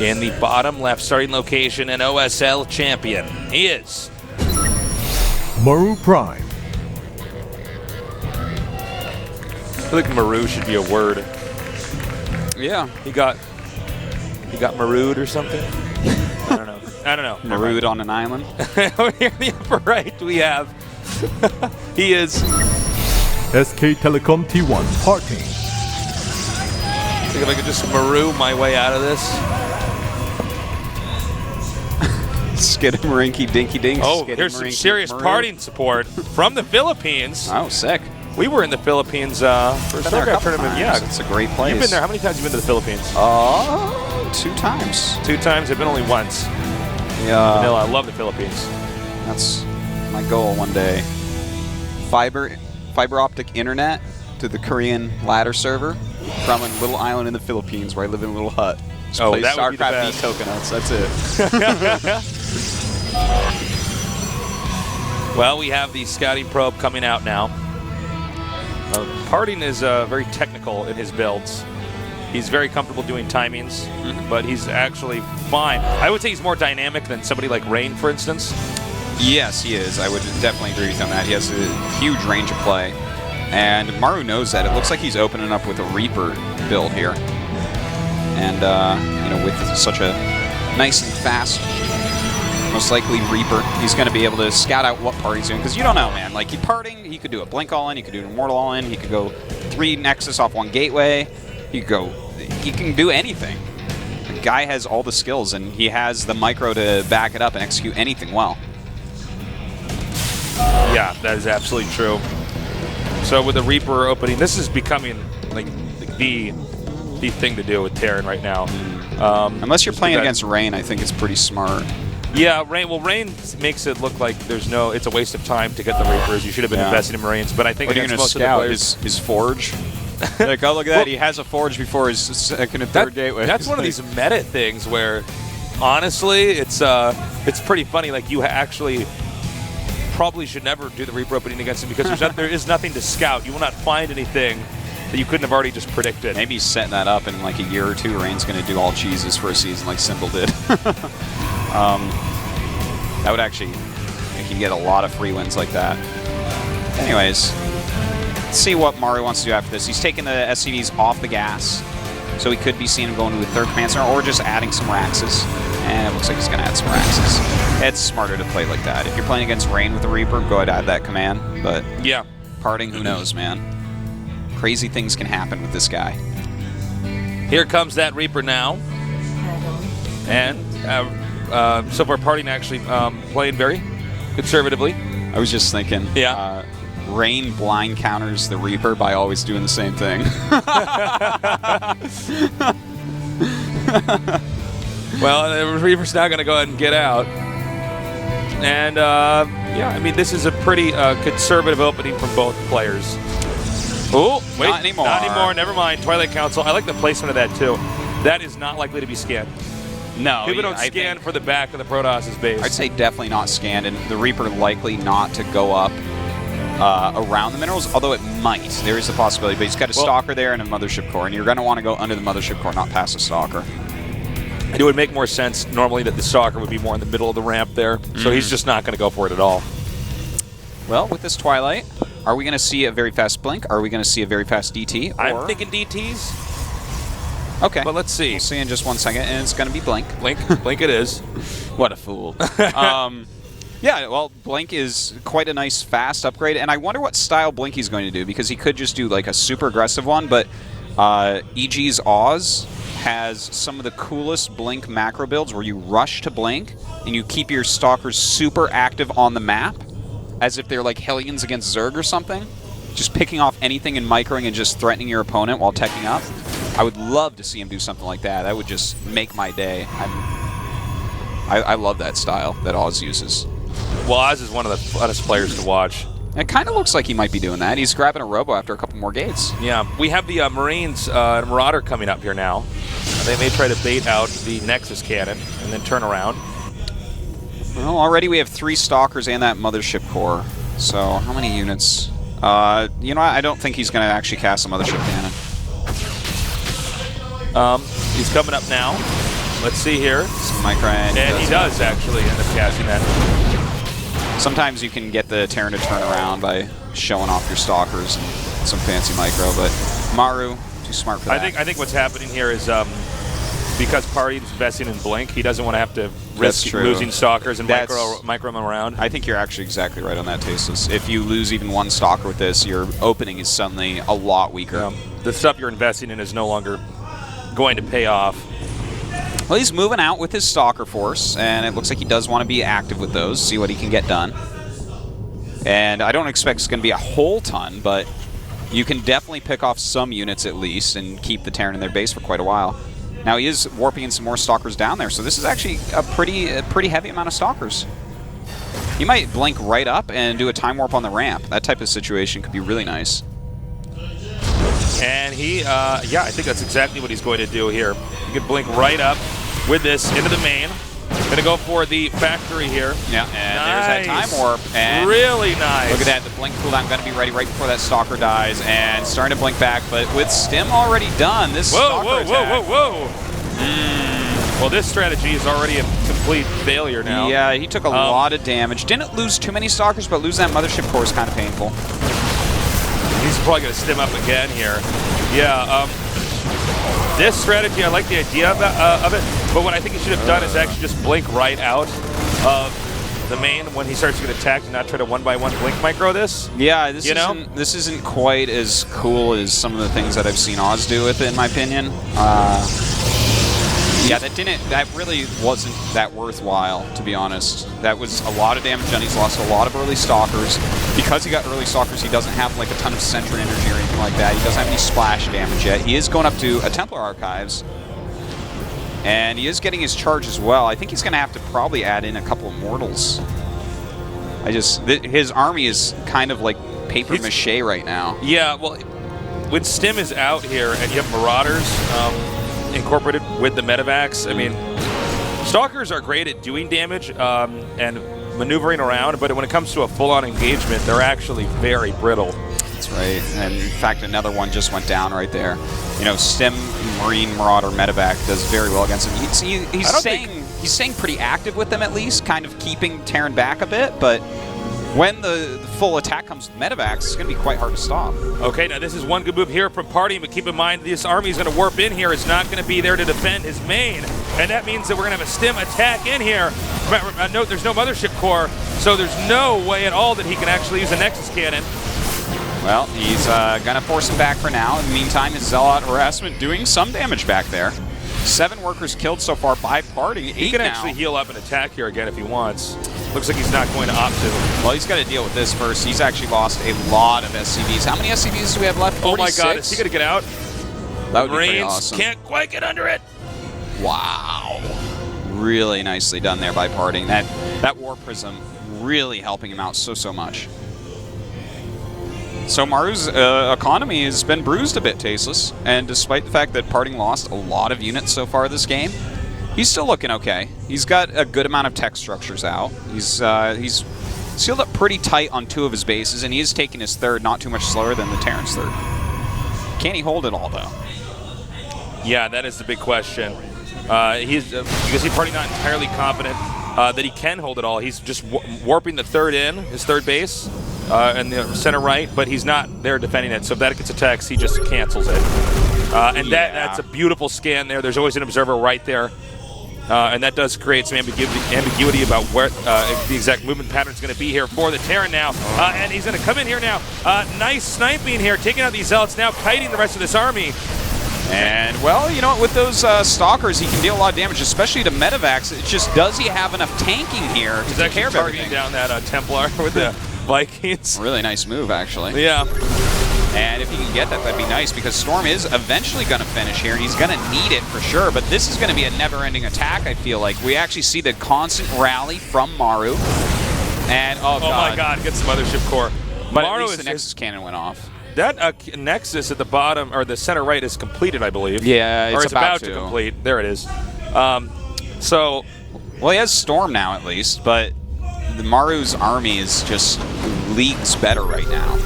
In the bottom left starting location, an OSL champion. He is Maru Prime. I feel like Maru should be a word. Yeah. He got marooned or something. I don't know. Marooned on an island. Over here in the upper right, we have. He is SK Telecom T1 Parting. I think if I could just maroon my way out of this. Skidamarinky dinky dink. Oh, here's some serious parting support from the Philippines. Oh, sick. We were in the Philippines for a StarCraft tournament. Yeah, it's a great place. You've been there. How many times have you been to the Philippines? 2 times. 2 times. I've been only once. Yeah. Vanilla, I love the Philippines. That's my goal one day. Fiber optic internet to the Korean ladder server from a little island in the Philippines where I live in a little hut. Just play that would be the StarCraft best. coconuts. That's it. Well, we have the scouting probe coming out now. Parting is very technical in his builds. He's very comfortable doing timings, but he's actually fine. I would say he's more dynamic than somebody like Rain, for instance. Yes, he is. I would definitely agree with him on that. He has a huge range of play. And Maru knows that. It looks like he's opening up with a Reaper build here. And, you know, with such a nice and fast, most likely Reaper, he's going to be able to scout out what part he's doing. Because you don't know, man. Like, he could do a Blink all-in, he could do an Immortal all-in, he could go 3 Nexus off 1 Gateway, he can do anything. The guy has all the skills, and he has the micro to back it up and execute anything well. Yeah, that is absolutely true. So with the Reaper opening, this is becoming like the thing to do with Terran right now. Unless you're playing against Rain, I think it's pretty smart. Yeah, Rain. Well, Rain makes it look like it's a waste of time to get the Reapers. You should have been investing in Marines. But I think what are you going to scout? His Forge? Like, oh, look at that. He has a Forge before his second and third gateway. That's one of these meta things where, honestly, it's pretty funny. Like, you actually probably should never do the Reaper opening against him because there is nothing to scout. You will not find anything that you couldn't have already just predicted. Maybe he's setting that up in like a year or 2. Rain's going to do all cheeses for a season like Simple did. That would actually make you get a lot of free wins like that. Anyways, let's see what Mario wants to do after this. He's taking the SCVs off the gas, so we could be seeing him going to a 3rd command center or just adding some Raxes. And it looks like he's going to add some Raxes. It's smarter to play like that. If you're playing against Rain with a Reaper, go ahead and add that command. But yeah, parting, who knows, man. Crazy things can happen with this guy. Here comes that Reaper now. And so far, parting actually playing very conservatively. I was just thinking, Rain blind counters the Reaper by always doing the same thing. Well, the Reaper's now going to go ahead and get out. And, yeah, I mean, this is a pretty conservative opening from both players. Oh, wait. Not anymore. Not anymore. Never mind. Twilight Council. I like the placement of that, too. That is not likely to be scanned. No. People don't scan for the back of the Protoss's base. I'd say definitely not scanned, and the Reaper likely not to go up around the minerals, although it might. There is a possibility, but he's got a Stalker there and a Mothership Core, and you're going to want to go under the Mothership Core, not past the Stalker. It would make more sense normally that the Stalker would be more in the middle of the ramp there, so he's just not going to go for it at all. Well, with this Twilight, are we going to see a very fast Blink? Are we going to see a very fast DT? Or... I'm thinking DTs. Okay. But let's see. We'll see in just 1 second, and it's going to be Blink. Blink it is. What a fool. Yeah, well, Blink is quite a nice fast upgrade, and I wonder what style Blink he's going to do, because he could just do like a super aggressive one, but EG's Oz has some of the coolest Blink macro builds where you rush to Blink, and you keep your Stalkers super active on the map, as if they're like Hellions against Zerg or something, just picking off anything and microing and just threatening your opponent while teching up. I would love to see him do something like that. That would just make my day. I love that style that Oz uses. Well, Oz is one of the funnest players to watch. It kind of looks like he might be doing that. He's grabbing a Robo after a couple more gates. Yeah, we have the Marines Marauder coming up here now. They may try to bait out the Nexus Cannon and then turn around. Well, already we have 3 Stalkers and that Mothership Core. So, how many units? You know what? I don't think he's going to actually cast a Mothership Cannon. He's coming up now. let's see here. Some micro, And he does actually end up catching that. Sometimes you can get the Terran to turn around by showing off your stalkers and some fancy micro, but Maru, too smart for that. I think what's happening here is because Party is investing in Blink, he doesn't want to have to risk losing stalkers and micro them around. I think you're actually exactly right on that, Tasteless. If you lose even one stalker with this, your opening is suddenly a lot weaker. The stuff you're investing in is no longer going to pay off. Well, he's moving out with his stalker force, and it looks like he does want to be active with those, see what he can get done. And I don't expect it's going to be a whole ton, but you can definitely pick off some units at least and keep the Terran in their base for quite a while. Now he is warping in some more stalkers down there, so this is actually a pretty heavy amount of stalkers. He might blink right up and do a time warp on the ramp. That type of situation could be really nice. And he, yeah, I think that's exactly what he's going to do here. He could blink right up with this into the main. Going to go for the factory here. Yeah, and there's that time warp. And really nice. Look at that, the blink cooldown going to be ready right before that stalker dies, and starting to blink back, but with Stim already done, this stalker attack. Well, this strategy is already a complete failure now. Yeah, he took a lot of damage. Didn't lose too many stalkers, but losing that mothership core is kind of painful. He's probably going to Stim up again here. Yeah, this strategy, I like the idea of it, but what I think he should have done is actually just blink right out of the main when he starts to get attacked and not try to one-by-one blink micro this. Yeah, this isn't quite as cool as some of the things that I've seen Oz do with it, in my opinion. Yeah, that really wasn't that worthwhile, to be honest. That was a lot of damage done. He's lost a lot of early stalkers. Because he got early stalkers, he doesn't have like a ton of sentry energy or anything like that. He doesn't have any splash damage yet. He is going up to a Templar Archives. And he is getting his charge as well. I think he's going to have to probably add in a couple of Mortals. His army is kind of like paper mache right now. Yeah, well, when Stim is out here and you have Marauders incorporated with the Medivacs, I mean, Stalkers are great at doing damage and maneuvering around, but when it comes to a full-on engagement, they're actually very brittle. That's right, and in fact, another one just went down right there. You know, Stim, Marine, Marauder, Medivac does very well against him. He's staying pretty active with them at least, kind of keeping Terran back a bit, but when the full attack comes with Medivacs, it's going to be quite hard to stop. Okay, now this is one good move here from Party, but keep in mind this army is going to warp in here. It's not going to be there to defend his main, and that means that we're going to have a Stim attack in here. Note there's no Mothership Core, so there's no way at all that he can actually use a Nexus Cannon. Well, he's going to force him back for now. In the meantime, his Zealot harassment doing some damage back there. 7 workers killed so far by Party. 8 he can actually heal up and attack here again if he wants. Looks like he's not going to opt to. Well, he's got to deal with this first. He's actually lost a lot of SCVs. How many SCVs do we have left? 46? Oh my god, is he going to get out? That would be pretty awesome. Can't quite get under it. Wow. Really nicely done there by Parting. That War Prism really helping him out so much. So Maru's economy has been bruised a bit, Tasteless, and despite the fact that Parting lost a lot of units so far this game, he's still looking okay. He's got a good amount of tech structures out. He's sealed up pretty tight on 2 of his bases, and he is taking his third not too much slower than the Terran's third. Can he hold it all, though? Yeah, that is the big question. Because he's probably not entirely confident that he can hold it all. He's just warping the third in, his third base, and the center right, but he's not there defending it. So if that gets attacks, he just cancels it. And that's a beautiful scan there. There's always an observer right there. And that does create some ambiguity about where the exact movement pattern is going to be here for the Terran now. And he's going to come in here now. Nice sniping here, taking out these Zealots, now kiting the rest of this army. And, well, you know, with those Stalkers, he can deal a lot of damage, especially to Medivacs. It's just, does he have enough tanking here to take care of everything? Down that Templar with the Vikings. Really nice move, actually. Yeah. And if he can get that, that'd be nice, because Storm is eventually going to finish here, and he's going to need it for sure. But this is going to be a never-ending attack, I feel like. We actually see the constant rally from Maru. And, oh my god, gets the Mothership Core. But at least the Nexus Cannon went off. That Nexus at the bottom, or the center right, is completed, I believe. Yeah, it's about to complete. There it is. So, well, he has Storm now, at least, but the Maru's army is just leagues better right now.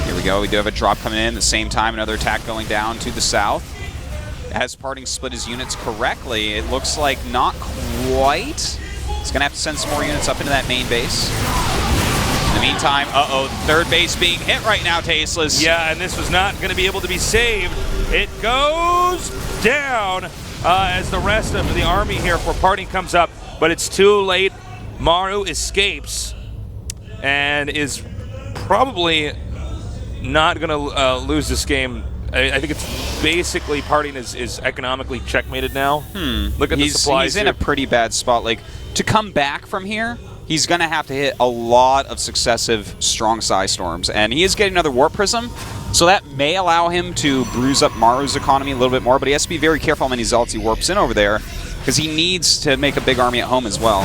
Here we go. We do have a drop coming in at the same time. Another attack going down to the south. as Parting split his units correctly, it looks like not quite. He's going to have to send some more units up into that main base. In the meantime, third base being hit right now, Tasteless. Yeah, and this was not going to be able to be saved. It goes down as the rest of the army here for Parting comes up, but it's too late. Maru escapes and is probably not going to lose this game. I think it's basically Parting is economically checkmated now. Look at the supplies. He's in a pretty bad spot. Like, to come back from here, he's going to have to hit a lot of successive strong Psy Storms, and he is getting another Warp Prism, so that may allow him to bruise up Maru's economy a little bit more, but he has to be very careful how many Zealots he warps in over there, because he needs to make a big army at home as well.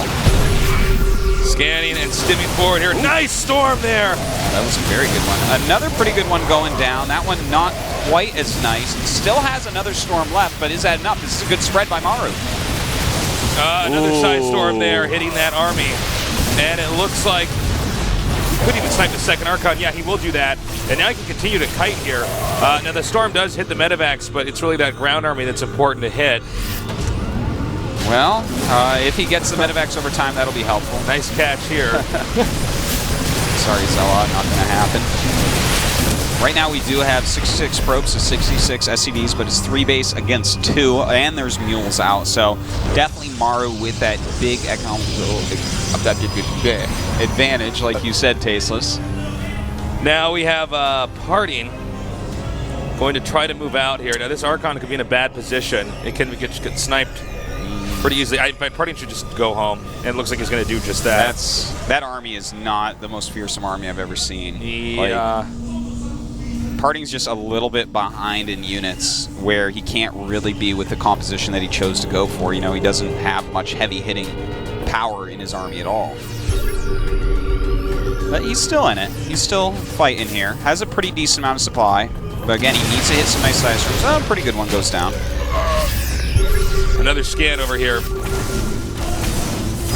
Scanning and stimming forward here. Ooh. Nice storm there. That was a very good one. Another pretty good one going down. That one not quite as nice. Still has another storm left, but is that enough? This is a good spread by Maru. Another side storm there hitting that army. And it looks like he could even snipe the second Archon. Yeah, he will do that. And now he can continue to kite here. Now the storm does hit the medevacs, but it's really that ground army that's important to hit. Well, if he gets the medevacs over time, that'll be helpful. Nice catch here. Sorry, Zealot, not going to happen. Right now we do have 66 probes to 66 SCVs, but it's 3 base against 2, and there's mules out. So definitely Maru with that big economical advantage, like you said, Tasteless. Now we have Parting going to try to move out here. Now this Archon could be in a bad position. It can get sniped pretty easily. Parting should just go home, and it looks like he's going to do just that. That army is not the most fearsome army I've ever seen. Yeah. Parting's just a little bit behind in units where he can't really be with the composition that he chose to go for. You know, he doesn't have much heavy hitting power in his army at all. But he's still in it. He's still fighting here. Has a pretty decent amount of supply. But again, he needs to hit some nice size rooms. Oh, a pretty good one goes down. Another scan over here.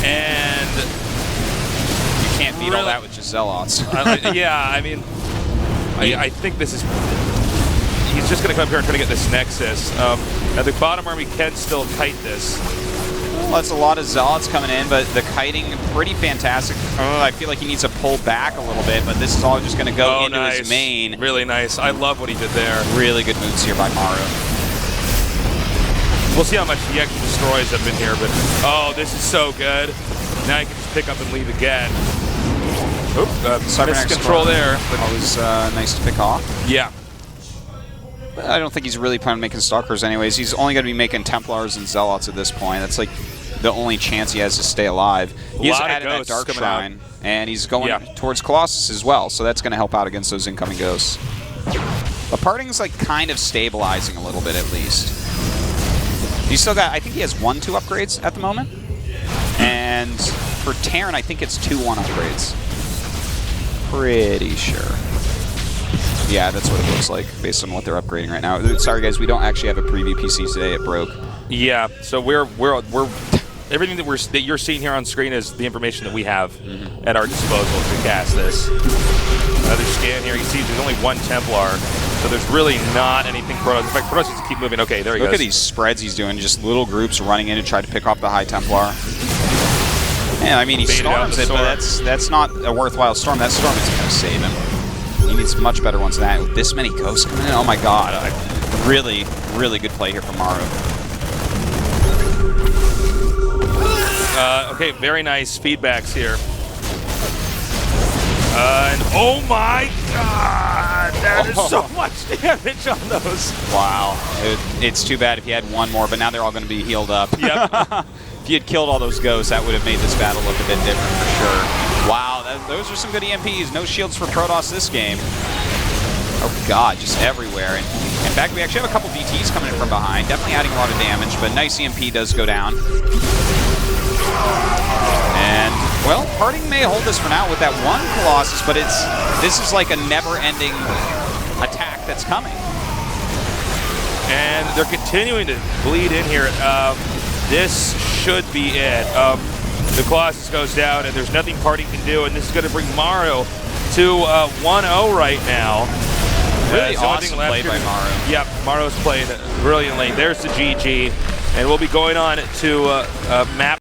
And you can't beat all that with just Zealots. Yeah, I mean, I think this is... He's just going to come up here and try to get this Nexus. Now, the bottom army can still kite this. Well, that's a lot of Zealots coming in, but the kiting, pretty fantastic. Oh, I feel like he needs to pull back a little bit, but this is all just going to go into his main. Really nice. I love what he did there. Really good moves here by Maru. We'll see how much he actually destroys up in here, but... Oh, this is so good. Now he can just pick up and leave again. Missed control there. But always nice to pick off. Yeah. But I don't think he's really planning on making Stalkers anyways. He's only going to be making Templars and Zealots at this point. That's like the only chance he has to stay alive. He's added that Dark Shrine, and he's going towards Colossus as well, so that's going to help out against those incoming ghosts. But Parting's like kind of stabilizing a little bit at least. He's still got, I think he has 1-2 upgrades at the moment. And for Terran, I think it's 2-1 upgrades. Pretty sure. Yeah, that's what it looks like based on what they're upgrading right now. Sorry guys, we don't actually have a preview PC today. It broke. Yeah, so we're everything that you're seeing here on screen is the information that we have at our disposal to cast this. Another scan here. You see, there's only 1 Templar, so there's really not anything Protoss. In fact, Protoss needs to keep moving. Okay, there he goes. Look at these spreads he's doing. Just little groups running in to try to pick off the High Templar. Yeah, I mean, he storms it, but that's not a worthwhile storm. That storm isn't going to save him. He needs much better ones than that. With this many ghosts coming in, oh my god. Really, really good play here from Maru. Okay, very nice feedbacks here. And oh my god, that is so much damage on those. Wow. It's too bad if you had 1 more, but now they're all going to be healed up. Yep. If you had killed all those ghosts, that would have made this battle look a bit different for sure. Wow, those are some good EMPs. No shields for Protoss this game. Oh god, just everywhere. And in fact, we actually have a couple VTs coming in from behind. Definitely adding a lot of damage, but nice EMP does go down. And, well, Parting may hold this for now with that 1 Colossus, but this is like a never-ending attack that's coming. And they're continuing to bleed in here. This should be it. The Colossus goes down, and there's nothing Parting can do, and this is going to bring Maru to 1-0 right now. it's the only thing Awesome left play here. by Maru. Yep, Maru's played brilliantly. There's the GG, and we'll be going on to map